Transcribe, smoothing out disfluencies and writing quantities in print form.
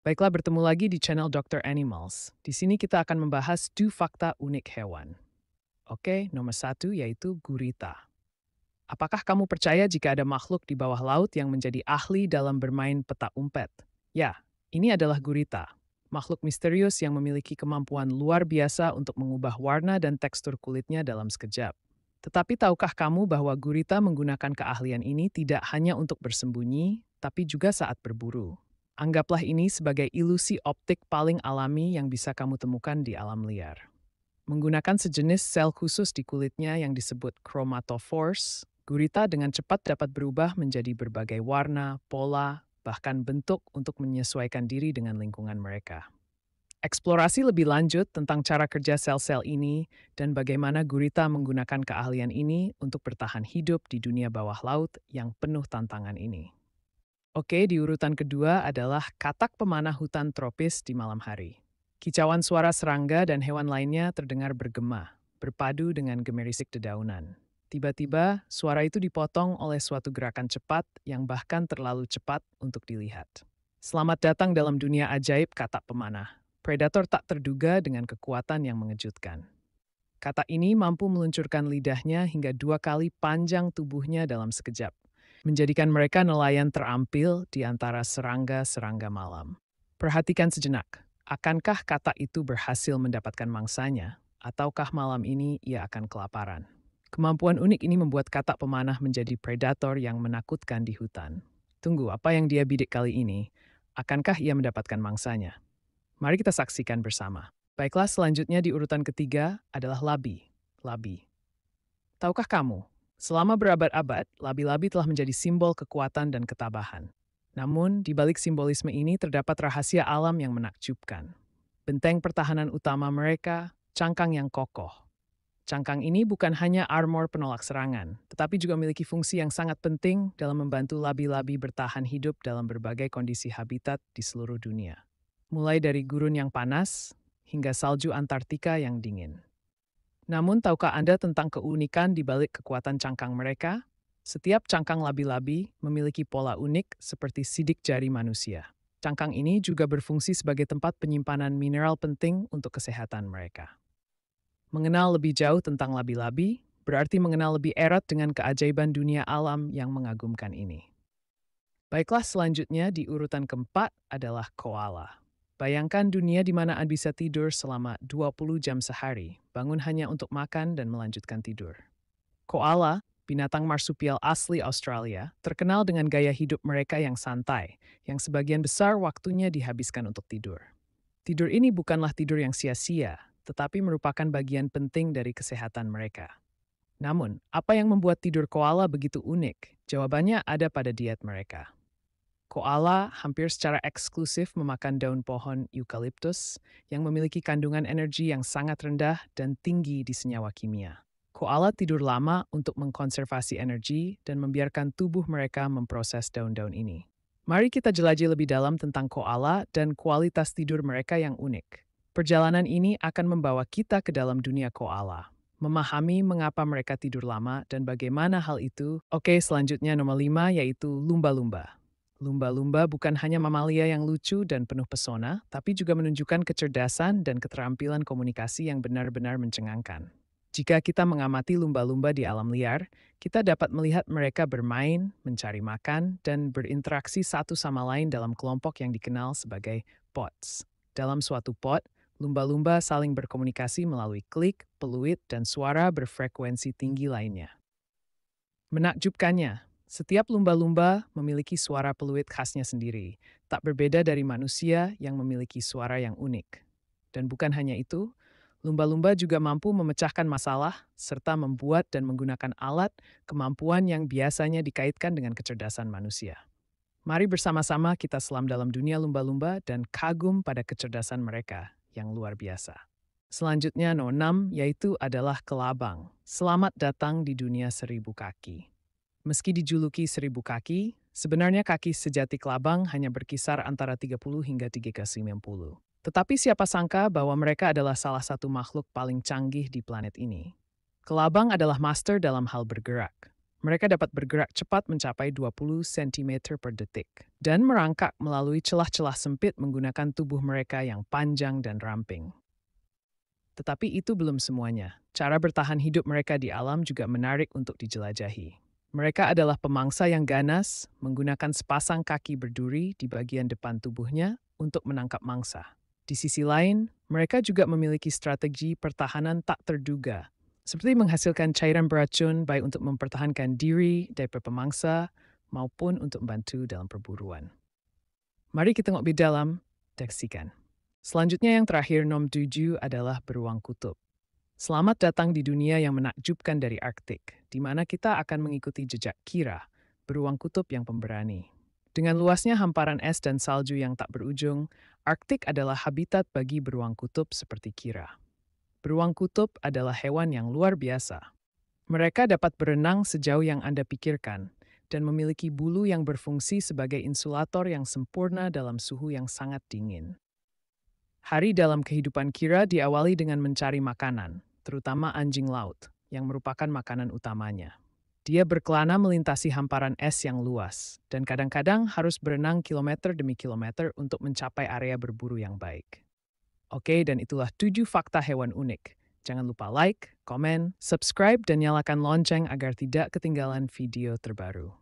Baiklah, bertemu lagi di channel Dr. Animals. Di sini kita akan membahas 2 fakta unik hewan. Oke, nomor satu yaitu gurita. Apakah kamu percaya jika ada makhluk di bawah laut yang menjadi ahli dalam bermain peta umpet? Ya, ini adalah gurita. Makhluk misterius yang memiliki kemampuan luar biasa untuk mengubah warna dan tekstur kulitnya dalam sekejap. Tetapi tahukah kamu bahwa gurita menggunakan keahlian ini tidak hanya untuk bersembunyi, tapi juga saat berburu? Anggaplah ini sebagai ilusi optik paling alami yang bisa kamu temukan di alam liar. Menggunakan sejenis sel khusus di kulitnya yang disebut chromatophores, gurita dengan cepat dapat berubah menjadi berbagai warna, pola, bahkan bentuk untuk menyesuaikan diri dengan lingkungan mereka. Eksplorasi lebih lanjut tentang cara kerja sel-sel ini dan bagaimana gurita menggunakan keahlian ini untuk bertahan hidup di dunia bawah laut yang penuh tantangan ini. Oke, di urutan kedua adalah katak pemanah hutan tropis di malam hari. Kicauan suara serangga dan hewan lainnya terdengar bergema, berpadu dengan gemerisik dedaunan. Tiba-tiba, suara itu dipotong oleh suatu gerakan cepat yang bahkan terlalu cepat untuk dilihat. Selamat datang dalam dunia ajaib katak pemanah. Predator tak terduga dengan kekuatan yang mengejutkan. Katak ini mampu meluncurkan lidahnya hingga 2 kali panjang tubuhnya dalam sekejap, menjadikan mereka nelayan terampil di antara serangga-serangga malam. Perhatikan sejenak, akankah katak itu berhasil mendapatkan mangsanya, ataukah malam ini ia akan kelaparan? Kemampuan unik ini membuat katak pemanah menjadi predator yang menakutkan di hutan. Tunggu, apa yang dia bidik kali ini? Akankah ia mendapatkan mangsanya? Mari kita saksikan bersama. Baiklah, selanjutnya di urutan ketiga adalah labi. Labi. Tahukah kamu, selama berabad-abad, labi-labi telah menjadi simbol kekuatan dan ketabahan. Namun, di balik simbolisme ini terdapat rahasia alam yang menakjubkan. Benteng pertahanan utama mereka, cangkang yang kokoh. Cangkang ini bukan hanya armor penolak serangan, tetapi juga memiliki fungsi yang sangat penting dalam membantu labi-labi bertahan hidup dalam berbagai kondisi habitat di seluruh dunia. Mulai dari gurun yang panas, hingga salju Antartika yang dingin. Namun, tahukah Anda tentang keunikan di balik kekuatan cangkang mereka? Setiap cangkang labi-labi memiliki pola unik seperti sidik jari manusia. Cangkang ini juga berfungsi sebagai tempat penyimpanan mineral penting untuk kesehatan mereka. Mengenal lebih jauh tentang labi-labi berarti mengenal lebih erat dengan keajaiban dunia alam yang mengagumkan ini. Baiklah, selanjutnya di urutan keempat adalah koala. Bayangkan dunia di mana Anda bisa tidur selama 20 jam sehari, bangun hanya untuk makan dan melanjutkan tidur. Koala, binatang marsupial asli Australia, terkenal dengan gaya hidup mereka yang santai, yang sebagian besar waktunya dihabiskan untuk tidur. Tidur ini bukanlah tidur yang sia-sia, tetapi merupakan bagian penting dari kesehatan mereka. Namun, apa yang membuat tidur koala begitu unik? Jawabannya ada pada diet mereka. Koala hampir secara eksklusif memakan daun pohon eukaliptus yang memiliki kandungan energi yang sangat rendah dan tinggi di senyawa kimia. Koala tidur lama untuk mengkonservasi energi dan membiarkan tubuh mereka memproses daun-daun ini. Mari kita jelajahi lebih dalam tentang koala dan kualitas tidur mereka yang unik. Perjalanan ini akan membawa kita ke dalam dunia koala, memahami mengapa mereka tidur lama dan bagaimana hal itu. Oke, selanjutnya nomor 5 yaitu lumba-lumba. Lumba-lumba bukan hanya mamalia yang lucu dan penuh pesona, tapi juga menunjukkan kecerdasan dan keterampilan komunikasi yang benar-benar mencengangkan. Jika kita mengamati lumba-lumba di alam liar, kita dapat melihat mereka bermain, mencari makan, dan berinteraksi satu sama lain dalam kelompok yang dikenal sebagai pods. Dalam suatu pod, lumba-lumba saling berkomunikasi melalui klik, peluit, dan suara berfrekuensi tinggi lainnya. Menakjubkannya, setiap lumba-lumba memiliki suara peluit khasnya sendiri, tak berbeda dari manusia yang memiliki suara yang unik. Dan bukan hanya itu, lumba-lumba juga mampu memecahkan masalah serta membuat dan menggunakan alat kemampuan yang biasanya dikaitkan dengan kecerdasan manusia. Mari bersama-sama kita selam dalam dunia lumba-lumba dan kagum pada kecerdasan mereka yang luar biasa. Selanjutnya nomor 6 yaitu adalah kelabang. Selamat datang di dunia 1.000 kaki. Meski dijuluki 1.000 kaki, sebenarnya kaki sejati kelabang hanya berkisar antara 30 hingga 390. Tetapi siapa sangka bahwa mereka adalah salah satu makhluk paling canggih di planet ini. Kelabang adalah master dalam hal bergerak. Mereka dapat bergerak cepat mencapai 20 cm per detik dan merangkak melalui celah-celah sempit menggunakan tubuh mereka yang panjang dan ramping. Tetapi itu belum semuanya. Cara bertahan hidup mereka di alam juga menarik untuk dijelajahi. Mereka adalah pemangsa yang ganas, menggunakan sepasang kaki berduri di bagian depan tubuhnya untuk menangkap mangsa. Di sisi lain, mereka juga memiliki strategi pertahanan tak terduga, seperti menghasilkan cairan beracun baik untuk mempertahankan diri dari pemangsa maupun untuk membantu dalam perburuan. Mari kita lebih dalam, saksikan. Selanjutnya yang terakhir nom 7 adalah beruang kutub. Selamat datang di dunia yang menakjubkan dari Arktik, di mana kita akan mengikuti jejak Kira, beruang kutub yang pemberani. Dengan luasnya hamparan es dan salju yang tak berujung, Arktik adalah habitat bagi beruang kutub seperti Kira. Beruang kutub adalah hewan yang luar biasa. Mereka dapat berenang sejauh yang Anda pikirkan dan memiliki bulu yang berfungsi sebagai insulator yang sempurna dalam suhu yang sangat dingin. Hari dalam kehidupan Kira diawali dengan mencari makanan, terutama anjing laut, yang merupakan makanan utamanya. Dia berkelana melintasi hamparan es yang luas, dan kadang-kadang harus berenang kilometer demi kilometer untuk mencapai area berburu yang baik. Oke, dan itulah 7 fakta hewan unik. Jangan lupa like, komen, subscribe, dan nyalakan lonceng agar tidak ketinggalan video terbaru.